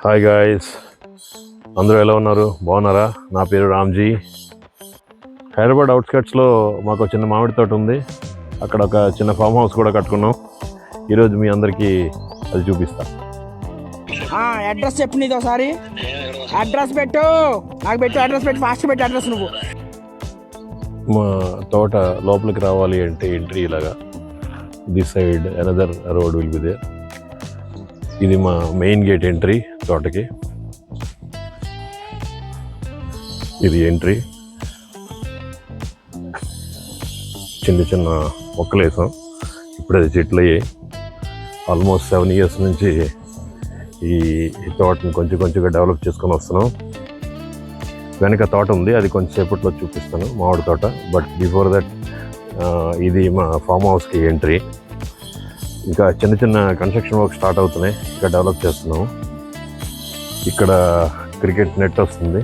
Hi guys, అందరూ ఎలా ఉన్నారు? బాగున్నారా? నా పేరు రామ్జీ. హైదరాబాద్ అవుట్స్కట్స్లో మాకు చిన్న మామిడి తోట ఉంది. అక్కడ ఒక చిన్న ఫామ్ హౌస్ కూడా కట్టుకున్నాం. ఈరోజు మీ అందరికీ అది చూపిస్తా. అడ్రస్ చెప్పు, నీది ఒకసారి అడ్రస్ పెట్టు, నాకు పెట్టు అడ్రస్ పెట్టు, ఫాస్ట్ పెట్టు అడ్రస్. నువ్వు మా తోట లోపలికి రావాలి అంటే ఎంట్రీ ఇలాగా, this side another road will be there. ఇది మా మెయిన్ గేట్ ఎంట్రీ తోటకి. ఇది ఎంట్రీ. చిన్న చిన్న మొక్కలు వేసాం, ఇప్పుడు అది చెట్లు అయ్యాయి. ఆల్మోస్ట్ 7 years నుంచి ఈ తోటని కొంచెంగా డెవలప్ చేసుకొని వస్తున్నాం. వెనక తోట ఉంది, అది కొంచెం సేపట్లో చూపిస్తాను, మామిడి తోట. బట్ బిఫోర్ దట్ ఇది మా ఫామ్ హౌస్కి ఎంట్రీ. ఇంకా చిన్న చిన్న కన్స్ట్రక్షన్ వర్క్ స్టార్ట్ అవుతున్నాయి, ఇంకా డెవలప్ చేస్తున్నాము. ఇక్కడ క్రికెట్ నెట్ వస్తుంది.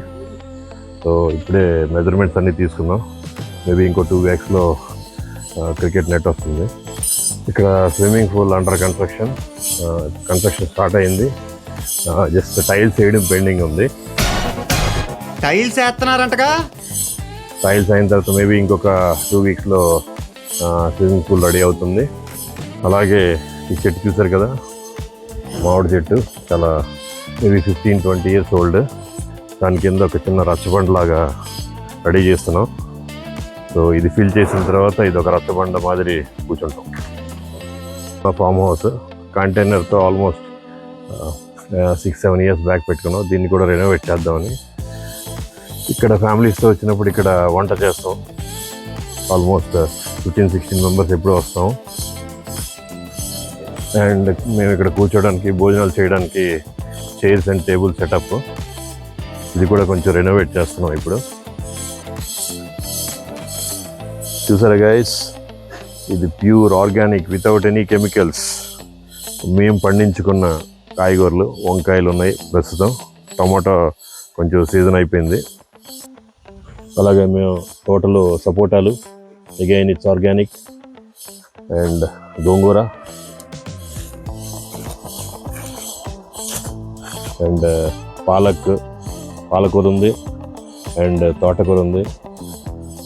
సో ఇప్పుడే మెజర్మెంట్స్ అన్నీ తీసుకున్నాం. మేబీ ఇంకో 2 weeksలో క్రికెట్ నెట్ వస్తుంది. ఇక్కడ swimming pool under construction start అయింది. జస్ట్ టైల్స్ వేయడం పెండింగ్ ఉంది. టైల్స్ వేస్తున్నారంటగా. టైల్స్ అయిన తర్వాత మేబీ ఇంకొక 2 weeksలో స్విమ్మింగ్ పూల్ రెడీ అవుతుంది. అలాగే ఈ చెట్టు చూసారు కదా, మామిడి చెట్టు, చాలా మేబీ 15-20 years ఓల్డ్. దాని కింద ఒక చిన్న రచ్చబండ లాగా రెడీ చేస్తున్నాం. సో ఇది ఫిల్ చేసిన తర్వాత ఇది ఒక రచ్చబండ మాదిరి కూర్చుంటాం. మా ఫామ్ హౌస్ కంటైనర్తో ఆల్మోస్ట్ 6-7 years బ్యాక్ పెట్టుకున్నాం. దీన్ని కూడా రెనోవేట్ చేద్దామని. ఇక్కడ ఫ్యామిలీస్తో వచ్చినప్పుడు ఇక్కడ వంట చేస్తాం. ఆల్మోస్ట్ 15-16 members ఎప్పుడూ వస్తాం. అండ్ మేము ఇక్కడ కూర్చోడానికి, భోజనాలు చేయడానికి చైర్స్ అండ్ టేబుల్ సెటప్. ఇది కూడా కొంచెం రెనోవేట్ చేస్తున్నాం ఇప్పుడు. చూసారా గైస్, ఇది pure organic, without any chemicals. మేము పండించుకున్న కాయగూరలు, వంకాయలు ఉన్నాయి ప్రస్తుతం. టమాటో కొంచెం సీజన్ అయిపోయింది. అలాగే మేము తోటలో సపోటాలు, అగైన్ ఇట్స్ ఆర్గానిక్. అండ్ గోంగూర అండ్ పాలకూర ఉంది అండ్ తోటకూర ఉంది.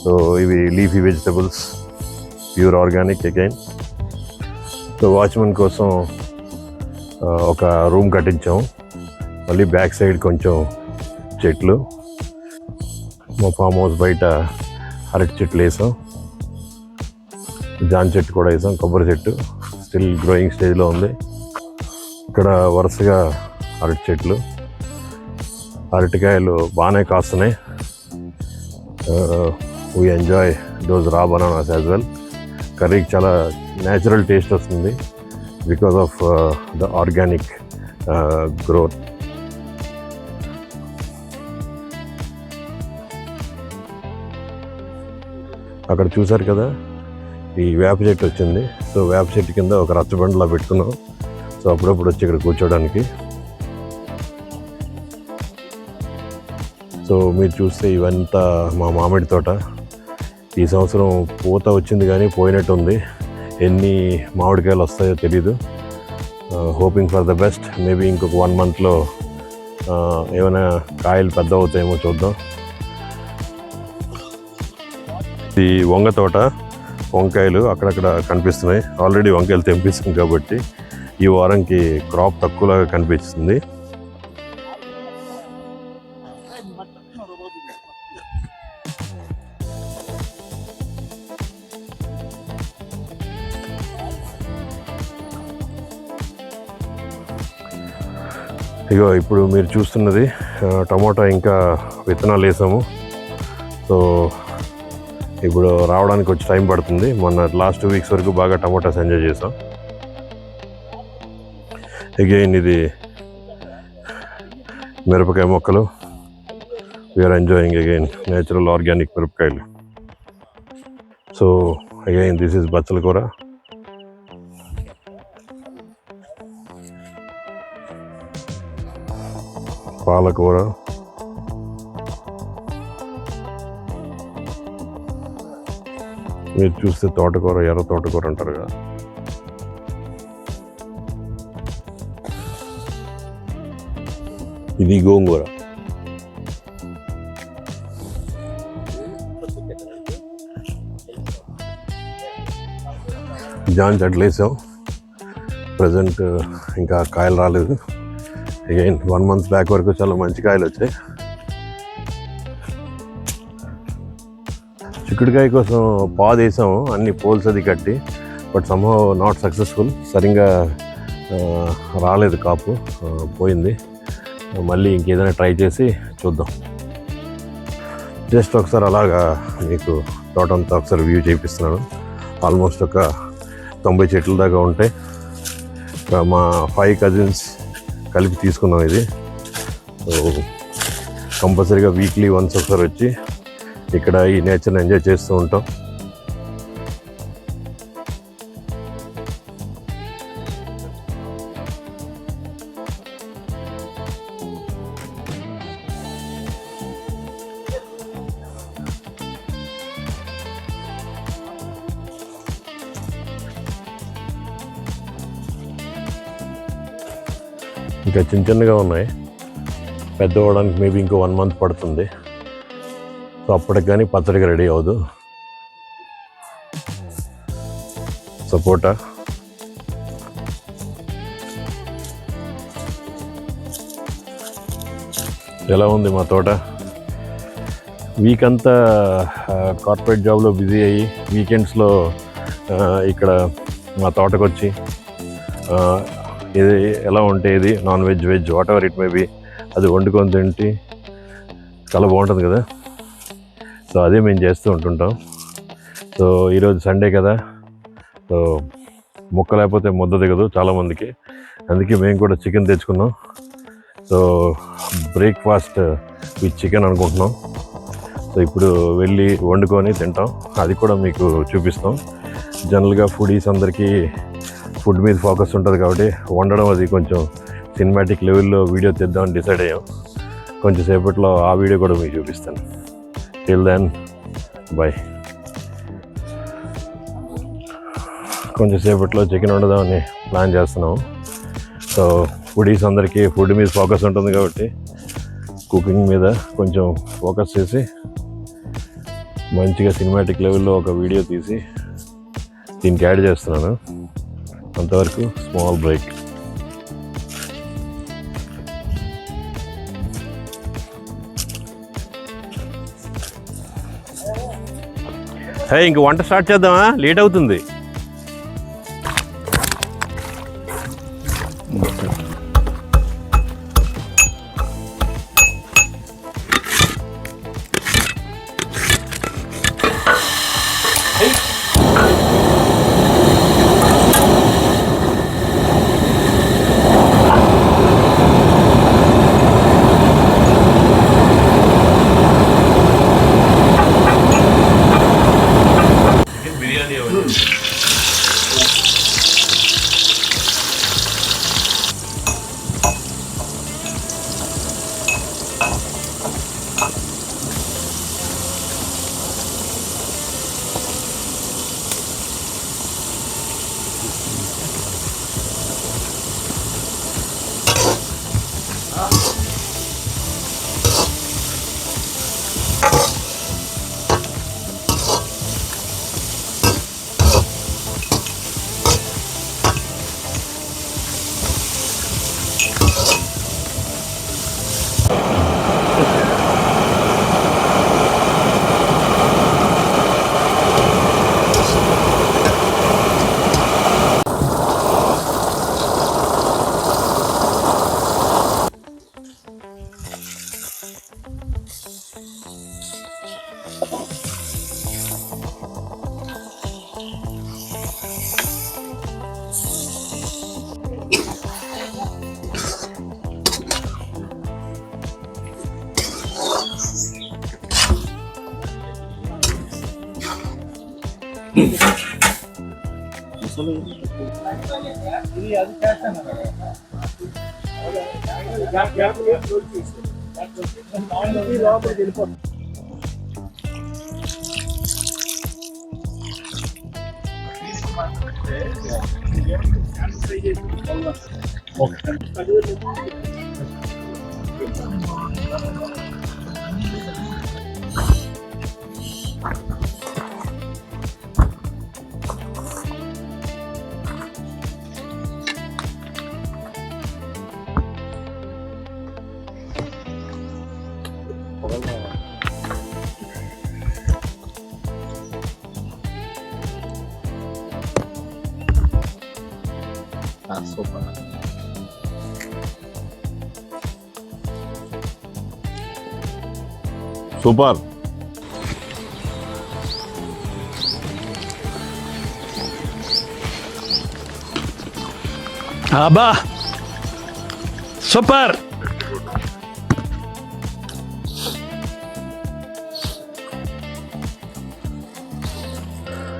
సో ఇవి leafy vegetables, pure organic again. So watchman కోసం ఒక రూమ్ కట్టించాం. మళ్ళీ బ్యాక్ సైడ్ కొంచెం చెట్లు. మా ఫామ్ హౌస్ బయట అరటి చెట్లు వేసాం, జాన్ చెట్టు కూడా వేసాం, కొబ్బరి చెట్టు స్టిల్ గ్రోయింగ్ స్టేజ్లో ఉంది. ఇక్కడ వరుసగా అరటి చెట్లు, అరటికాయలు బాగానే కాస్తున్నాయి. వీ ఎంజాయ్ దోస్ రా బనానాస్ యాజ్ వెల్. కర్రీకి చాలా న్యాచురల్ టేస్ట్ వస్తుంది because of the organic growth. అక్కడ చూసారు కదా, ఈ వేప చెట్టు వచ్చింది. సో వేప చెట్టు కింద ఒక రచ్చబండలా పెట్టుకున్నాం. సో అప్పుడప్పుడు వచ్చి ఇక్కడ కూర్చోడానికి. సో మీరు చూస్తే ఇవంతా మా మామిడి తోట. ఈ సంవత్సరం పూత వచ్చింది కానీ పోయినట్టు ఉంది. ఎన్ని మామిడికాయలు వస్తాయో తెలీదు. Hoping for the best. Maybe ఇంకొక 1 monthలో ఏమైనా కాయలు పెద్ద అవుతాయేమో చూద్దాం. ఈ వంగ తోట, వంకాయలు అక్కడక్కడ కనిపిస్తున్నాయి. ఆల్రెడీ వంకాయలు తెంపిస్తాం కాబట్టి ఈ వారంకి క్రాప్ తక్కువలాగా కనిపిస్తుంది. ఇగో ఇప్పుడు మీరు చూస్తున్నది టమాటా. ఇంకా విత్తనాలు వేసాము. సో ఇప్పుడు రావడానికి వచ్చి టైం పడుతుంది. మొన్న లాస్ట్ 2 weeks వరకు బాగా టమాటాస్ ఎంజాయ్ చేసాం. అగైన్ ఇది మిరపకాయ మొక్కలు. We are enjoying again natural organic మిరపకాయలు. So again this is bachchala kura. పాలకూర, మీరు చూస్తే తోటకూర, ఎర్ర తోటకూర అంటారు కదా, ఇది గోంగూర. జాన్ చెట్లు వేసాం. ప్రజెంట్ ఇంకా కాయలు రాలేదు. అగైన్ 1 month బ్యాక్ వరకు చాలా మంచి కాయలు వచ్చాయి. చిక్కుడుకాయ కోసం పాదు వేసాము, అన్ని పోల్స్ అది కట్టి, బట్ సమ్హౌ నాట్ సక్సెస్ఫుల్. సరిగ్గా రాలేదు, కాపు పోయింది. మళ్ళీ ఇంకేదైనా ట్రై చేసి చూద్దాం. జస్ట్ ఒకసారి అలాగా మీకు తోట అంతా ఒకసారి వ్యూ చేపిస్తున్నాను. ఆల్మోస్ట్ ఒక 90 చెట్ల దాకా ఉంటాయి. మా 5 cousins కలిపి తీసుకున్నాం ఇది. సో కంపల్సరీగా వీక్లీ వన్స్ ఒకసారి వచ్చి ఇక్కడ ఈ నేచర్ని ఎంజాయ్ చేస్తూ ఉంటాం. ఇంకా చిన్న చిన్నగా ఉన్నాయి, పెద్ద అవ్వడానికి మేబీ ఇంకో 1 month పడుతుంది. సో అప్పటికి కానీ పచ్చడిగా రెడీ అవ్వదు. సపోటా, ఎలా ఉంది మా తోట? వీక్ అంతా కార్పొరేట్ జాబ్లో బిజీ అయ్యి వీకెండ్స్లో ఇక్కడ మా తోటకు వచ్చి ఇది ఎలా ఉంటే ఇది non veg, veg what ever it may be, అది వండుకొని తింటే చాలా బాగుంటుంది కదా. సో అదే మేము చేస్తూ ఉంటుంటాం. సో ఈరోజు సండే కదా, సో ముక్క లేకపోతే ముద్ద దిగదు చాలామందికి, అందుకే మేము కూడా చికెన్ తెచ్చుకున్నాం. సో బ్రేక్ఫాస్ట్ విత్ చికెన్ అనుకుంటున్నాం. సో ఇప్పుడు వెళ్ళి వండుకొని తింటాం, అది కూడా మీకు చూపిస్తాం. జనరల్గా ఫుడీస్ అందరికీ ఫుడ్ మీద ఫోకస్ ఉంటుంది కాబట్టి వండడం అది కొంచెం సినిమాటిక్ లెవెల్లో వీడియో తెద్దామని డిసైడ్ అయ్యాం. కొంచెం సేపట్లో ఆ వీడియో కూడా మీకు చూపిస్తాను. Till then bye. కొంచెం సేపట్లో చికెన్ వండుదామని ప్లాన్ చేస్తున్నాము. సో ఫుడీస్ అందరికీ ఫుడ్ మీద ఫోకస్ ఉంటుంది కాబట్టి కుకింగ్ మీద కొంచెం ఫోకస్ చేసి మంచిగా సినిమాటిక్ లెవెల్లో ఒక వీడియో తీసి దీనికి యాడ్ చేస్తున్నాను. అంతవరకు స్మాల్ బ్రేక్. హే, ఇంక వంట స్టార్ట్ చేద్దామా? లేట్ అవుతుంది. సూపర్. సూపర్. అబ్బా సూపర్.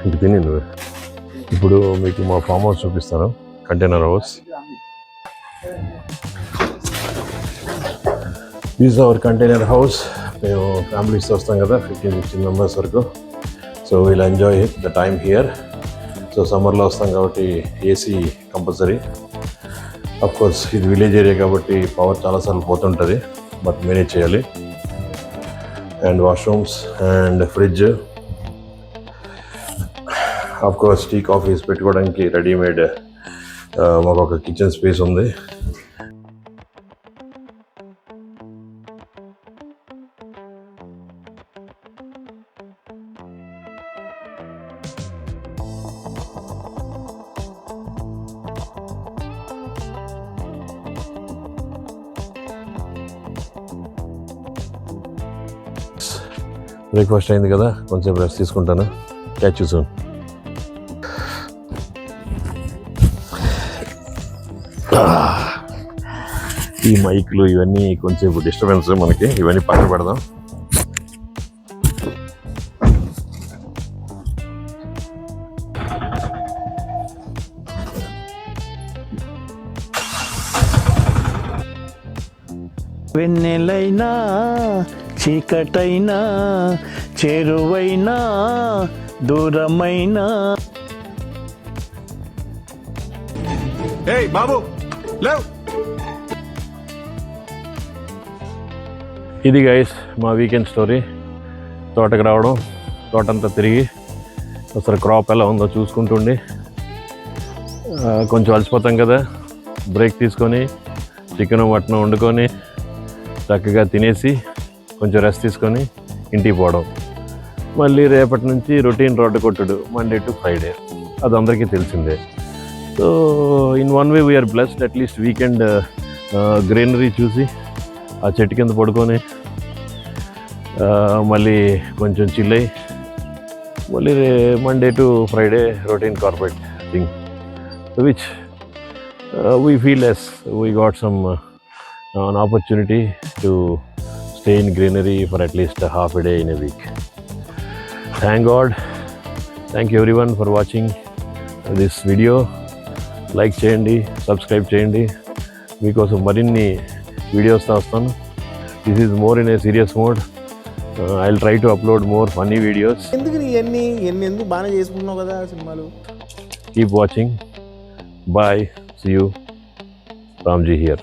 ఇంక తిని నువ్వు. ఇప్పుడు మీకు మా ఫామ్ హౌస్ చూపిస్తాను, container house. Is our container house. మేము ఫ్యామిలీస్ వస్తాం కదా, 15-16 మెంబర్స్ వరకు. So we'll enjoy the time here. So సమ్మర్లో వస్తాం కాబట్టి ఏసీ కంపల్సరీ. అఫ్ కోర్స్ ఇది విలేజ్ ఏరియా కాబట్టి పవర్ చాలాసార్లు పోతుంటుంది, బట్ మేనేజ్ చేయాలి. And washrooms and fridge. Of course tea coffees పెట్టుకోవడానికి రెడీమేడ్ మాకు ఒక కిచెన్ స్పేస్ ఉంది. బ్రేక్ఫాస్ట్ అయింది కదా, కొంచెం రెస్ట్ తీసుకుంటాను. Catch you soon. ఈ మైక్లు ఇవన్నీ కొంచెం డిస్టర్బెన్స్ మనకి, ఇవన్నీ పక్కన పెడదాం. వెన్నెలైనా చీకటైనా చేరువైనా దూరమైనా. ఏయ్ బాబు లేవ్. ఇది గైస్ మా వీకెండ్ స్టోరీ. తోటకు రావడం, తోటంతా తిరిగి అసలు క్రాప్ ఎలా ఉందో చూసుకుంటుండి కొంచెం అలసిపోతాం కదా, బ్రేక్ తీసుకొని చికెన్ మటన్ వండుకొని చక్కగా తినేసి కొంచెం రెస్ట్ తీసుకొని ఇంటికి పోవడం. మళ్ళీ రేపటి నుంచి రొటీన్ రోడ్డు కొట్టుడు, మండే టు ఫ్రైడే. అది అందరికీ తెలిసిందే. So in one way we are blessed. At least weekend greenery చూసి ఆ చెట్టు కింద పడుకొని మళ్ళీ కొంచెం చిల్ అయ్యి మళ్ళీ Monday to Friday routine corporate thing, which we feel as we got some an opportunity to stay in greenery for at least a half a day in a week. Thank God. Thank you everyone for watching this video. Like cheyandi, subscribe cheyandi, because marinni videos చేస్తాను. This is more in a serious mode. I'll try to upload more funny videos. ఎందుకు ఇవన్నీ ఎందుకు బాగానే చేసుకుంటున్నావు కదా సినిమాలు. Keep watching. Bye. See you. Ramji here.